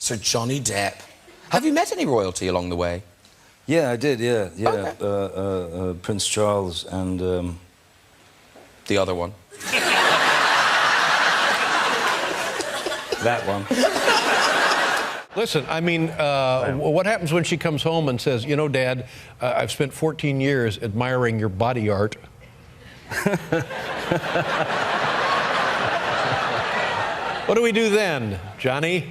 Sir Johnny Depp. Have you met any royalty along the way? Yeah, I did, yeah. Okay. Prince Charles and... The other one. that one. Listen, I mean, what happens when she comes home and says, you know, Dad, I've spent 14 years admiring your body art. What do we do then, Johnny?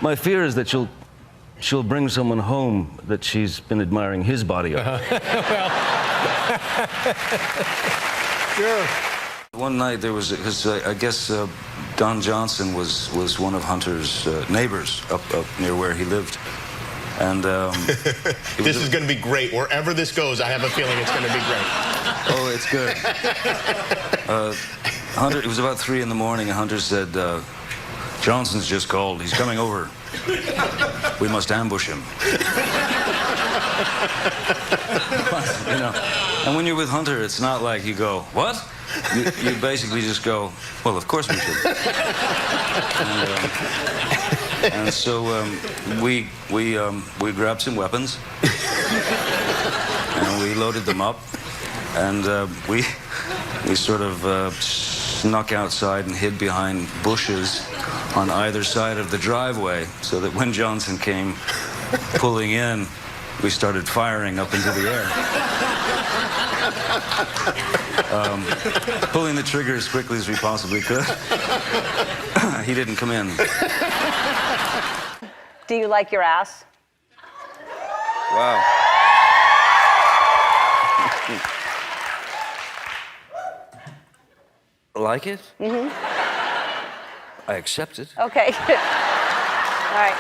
My fear is that she'll bring someone home that she's been admiring his body art. Well, sure. One night there was, because I guess Don Johnson was one of Hunter's neighbors up near where he lived. And this is going to be great. Wherever this goes, I have a feeling it's going to be great. Oh, it's good. Hunter, it was about 3 in the morning, and Hunter said, Johnson's just called. He's coming over. We must ambush him. You know, and when you're with Hunter, it's not like you go, what? You basically just go, well, of course we should. And so we grabbed some weapons, and we loaded them up, and we sort of snuck outside and hid behind bushes on either side of the driveway, so that when Johnson came pulling in, we started firing up into the air. Pulling the trigger as quickly as we possibly could. He didn't come in. Do you like your ass? Wow. Like it? Mm-hmm. I accept it. Okay. All right.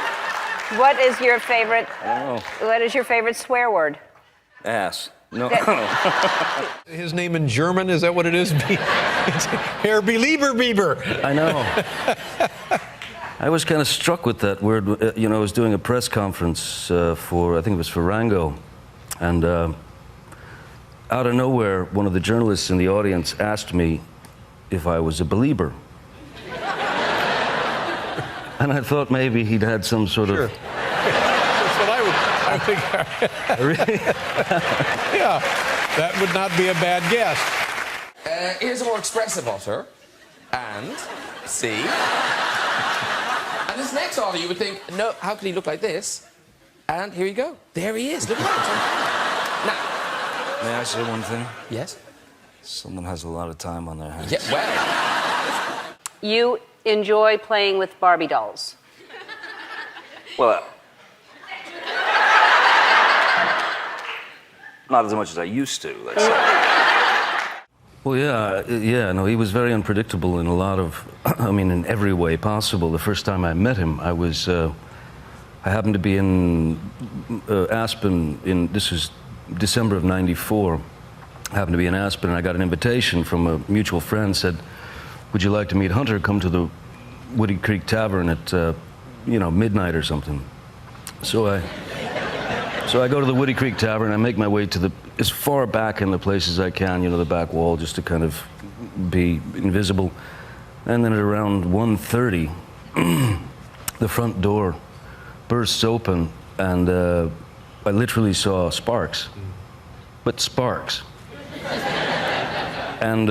What is your favorite? I don't know. What is your favorite swear word? Ass. No. His name in German, is that what it is? It's Herr Bieber. I know. I was kind of struck with that word. You know, I was doing a press conference for, I think it was for Rango, and out of nowhere, one of the journalists in the audience asked me if I was a believer. And I thought maybe he'd had some sort Sure. of... That's what I think. Really? Yeah, that would not be a bad guess. Here's a more expressive otter. And, see? And this next otter, you would think, no, how could he look like this? And here you go. There he is. Look at that. Now. May I say one thing? Yes? Someone has a lot of time on their hands. Yeah, well. You enjoy playing with Barbie dolls. Well, not as much as I used to, let's say. Well, no, he was very unpredictable in a lot of, I mean, in every way possible. The first time I met him, I happened to be in Aspen this was December of '94. I happened to be in Aspen, and I got an invitation from a mutual friend, said, would you like to meet Hunter? Come to the Woody Creek Tavern at, midnight or something. So I go to the Woody Creek Tavern. I make my way to as far back in the place as I can, the back wall, just to kind of be invisible. And then at around 1:30, the front door bursts open, and I literally saw sparks. But sparks. And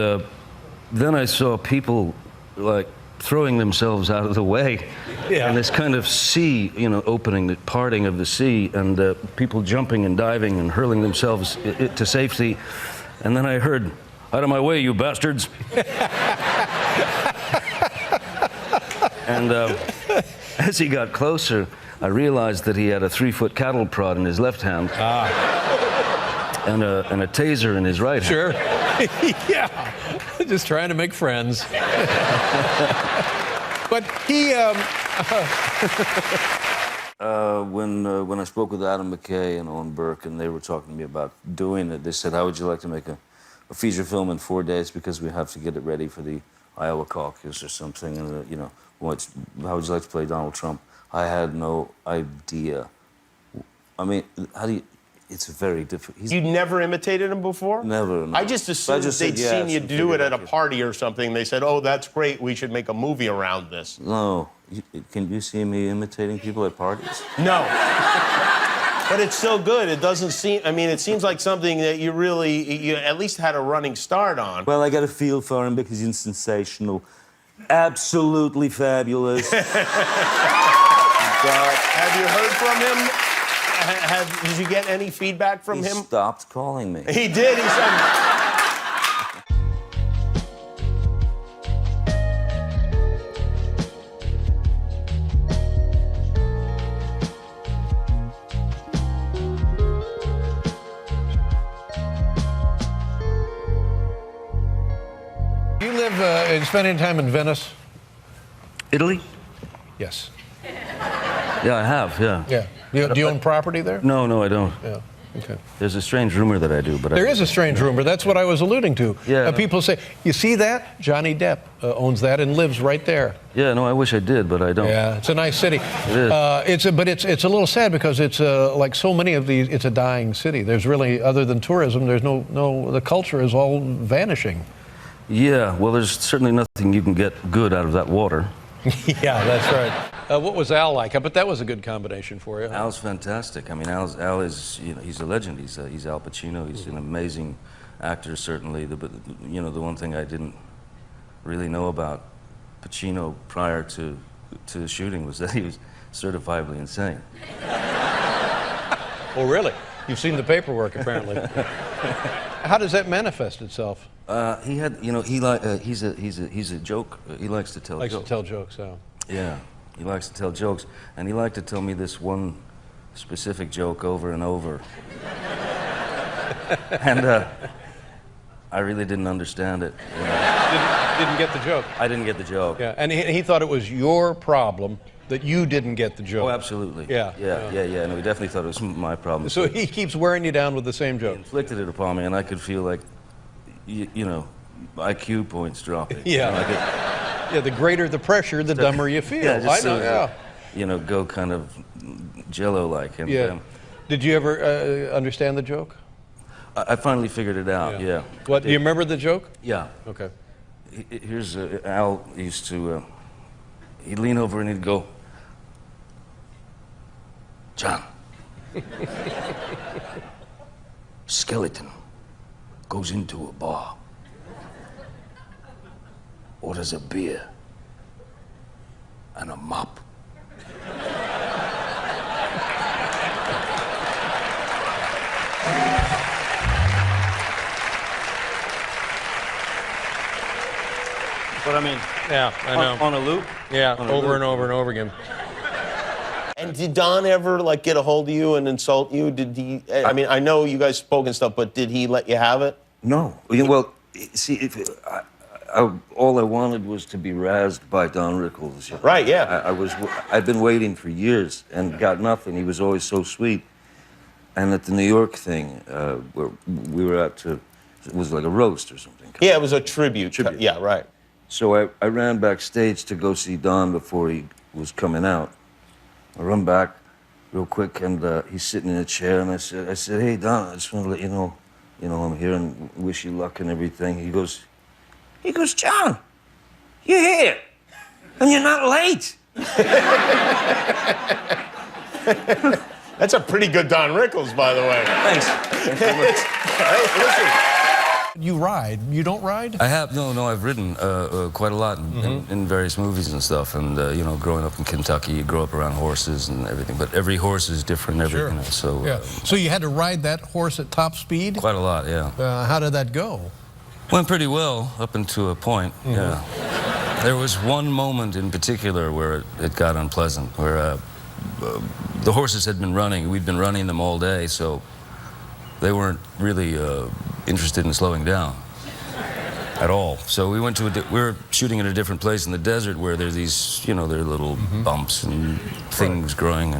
then I saw people, like, throwing themselves out of the way. Yeah. And this kind of sea, opening, the parting of the sea, and people jumping and diving and hurling themselves to safety. And then I heard, out of my way, you bastards. And as he got closer, I realized that he had a 3-foot cattle prod in his left hand. And a taser in his right hand. Sure. Yeah. Just trying to make friends. But he... When I spoke with Adam McKay and Owen Burke, and they were talking to me about doing it, they said, how would you like to make a feature film in 4 days, because we have to get it ready for the Iowa caucus or something, and how would you like to play Donald Trump? I had no idea. I mean, It's very difficult. You never imitated him before? Never. No. I just assumed they'd seen you do it at a party or something. They said, oh, that's great. We should make a movie around this. No. Can you see me imitating people at parties? No. But it's so good. It doesn't seem, I mean, it seems like something that you at least had a running start on. Well, I got a feel for him because he's sensational. Absolutely fabulous. Have you heard from him? Did you get any feedback from him? He stopped calling me. He did. He said. You live and spend any time in Venice? Italy? Yes. Yeah, I have, yeah. Yeah. Do you own property there? No, I don't. Yeah. Okay. There's a strange rumor that I do, but There is a strange rumor. That's what I was alluding to. Yeah. People say, you see that? Johnny Depp owns that and lives right there. Yeah, no, I wish I did, but I don't. Yeah, it's a nice city. It is. But it's a little sad because it's like so many of these. It's a dying city. There's really, other than tourism, there's no. The culture is all vanishing. Yeah, well, there's certainly nothing you can get good out of that water. Yeah, that's right. What was Al like? I bet that was a good combination for you. Al's fantastic. I mean, Al is, he's a legend. He's Al Pacino. He's an amazing actor, certainly. But the one thing I didn't really know about Pacino prior to the shooting was that he was certifiably insane. Oh, really? You've seen the paperwork, apparently. How does that manifest itself? He had, he's a joke. He likes to tell jokes. Likes to tell jokes, so. Yeah, he likes to tell jokes, and he liked to tell me this one specific joke over and over. And I really didn't understand it. Didn't get the joke. I didn't get the joke. Yeah, and he thought it was your problem that you didn't get the joke. Oh, absolutely. Yeah. No, he definitely thought it was my problem. So he keeps wearing you down with the same He joke. inflicted it upon me, and I could feel like, IQ points dropping. Yeah. Yeah, the greater the pressure, the dumber you feel. Yeah, just I know, go kind of Jello-like. And, yeah. Did you ever understand the joke? I finally figured it out, yeah. What, do you remember the joke? Yeah. Okay. Here's, Al used to, he'd lean over and he'd go, John, skeleton goes into a bar, orders a beer and a mop. But I mean, yeah, I know. On a loop? Yeah, On a over loop. and over and over again. And did Don ever get a hold of you and insult you? Did he? I mean, I know you guys spoke and stuff, but did he let you have it? No. Well, see, all I wanted was to be razzed by Don Rickles. Right, yeah. I'd been waiting for years and got nothing. He was always so sweet. And at the New York thing, where we were at it was like a roast or something. Yeah, it was a tribute. Yeah, right. So I ran backstage to go see Don before he was coming out. I run back real quick, and he's sitting in a chair, and I said, hey, Don, I just want to let you know, I'm here and wish you luck and everything. He goes, John, you're here, and you're not late. That's a pretty good Don Rickles, by the way. Thanks. Hey, listen. You ride. You don't ride? I have, no, I've ridden quite a lot in various movies and stuff. And, growing up in Kentucky, you grow up around horses and everything. But every horse is different, Sure. so... Yeah. So you had to ride that horse at top speed? Quite a lot, yeah. How did that go? Went pretty well up until a point, yeah. There was one moment in particular where it got unpleasant, where the horses had been running. We'd been running them all day, so they weren't really interested in slowing down at all. So we were shooting at a different place in the desert where there's these, there are little bumps and things growing,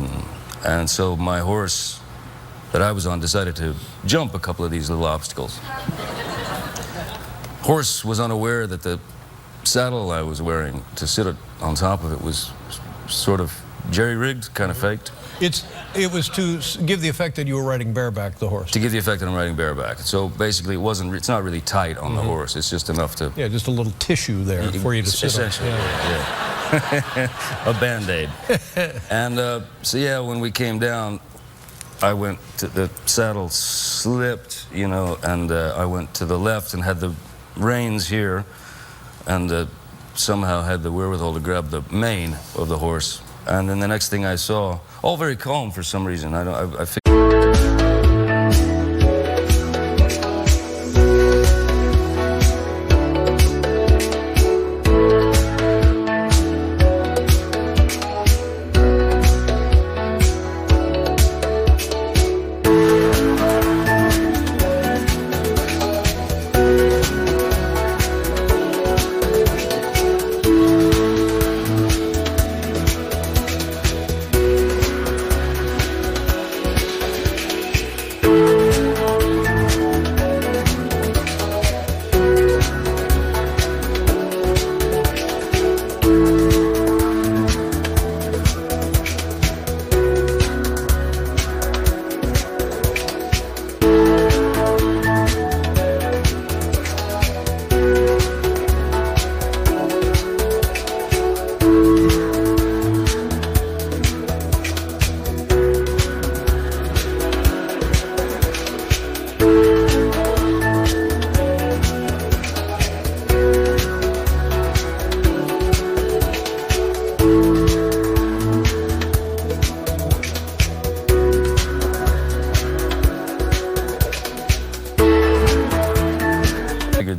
and so my horse that I was on decided to jump a couple of these little obstacles. Horse was unaware that the saddle I was wearing to sit on top of it was sort of jerry-rigged, kind of faked. It was to give the effect that you were riding bareback the horse. To give the effect that I'm riding bareback. So basically, it's not really tight on the horse. It's just enough to... Yeah, just a little tissue there for you to sit on. Essentially, yeah. A Band-Aid. And so, yeah, when we came down, I went to the saddle slipped, you know, and I went to the left and had the reins here, and somehow had the wherewithal to grab the mane of the horse. And then the next thing I saw, all very calm for some reason. I figured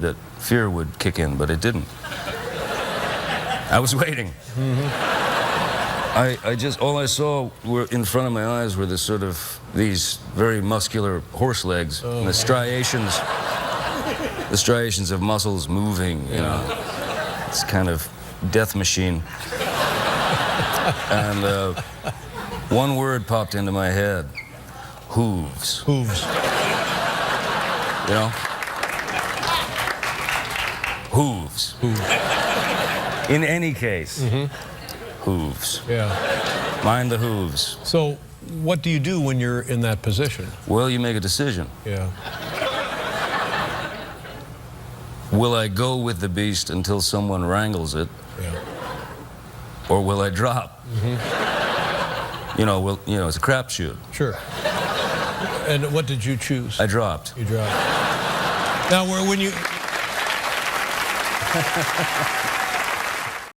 that fear would kick in, but it didn't. I was waiting. All I saw were in front of my eyes were these very muscular horse legs and the striations of muscles moving, you know. It's kind of death machine. And one word popped into my head: hooves. Hooves. You know? Hooves. Hooves. In any case, hooves. Yeah. Mind the hooves. So, what do you do when you're in that position? Well, you make a decision. Yeah. Will I go with the beast until someone wrangles it? Yeah. Or will I drop? You know, it's a crapshoot. Sure. And what did you choose? I dropped. You dropped. Now, when you...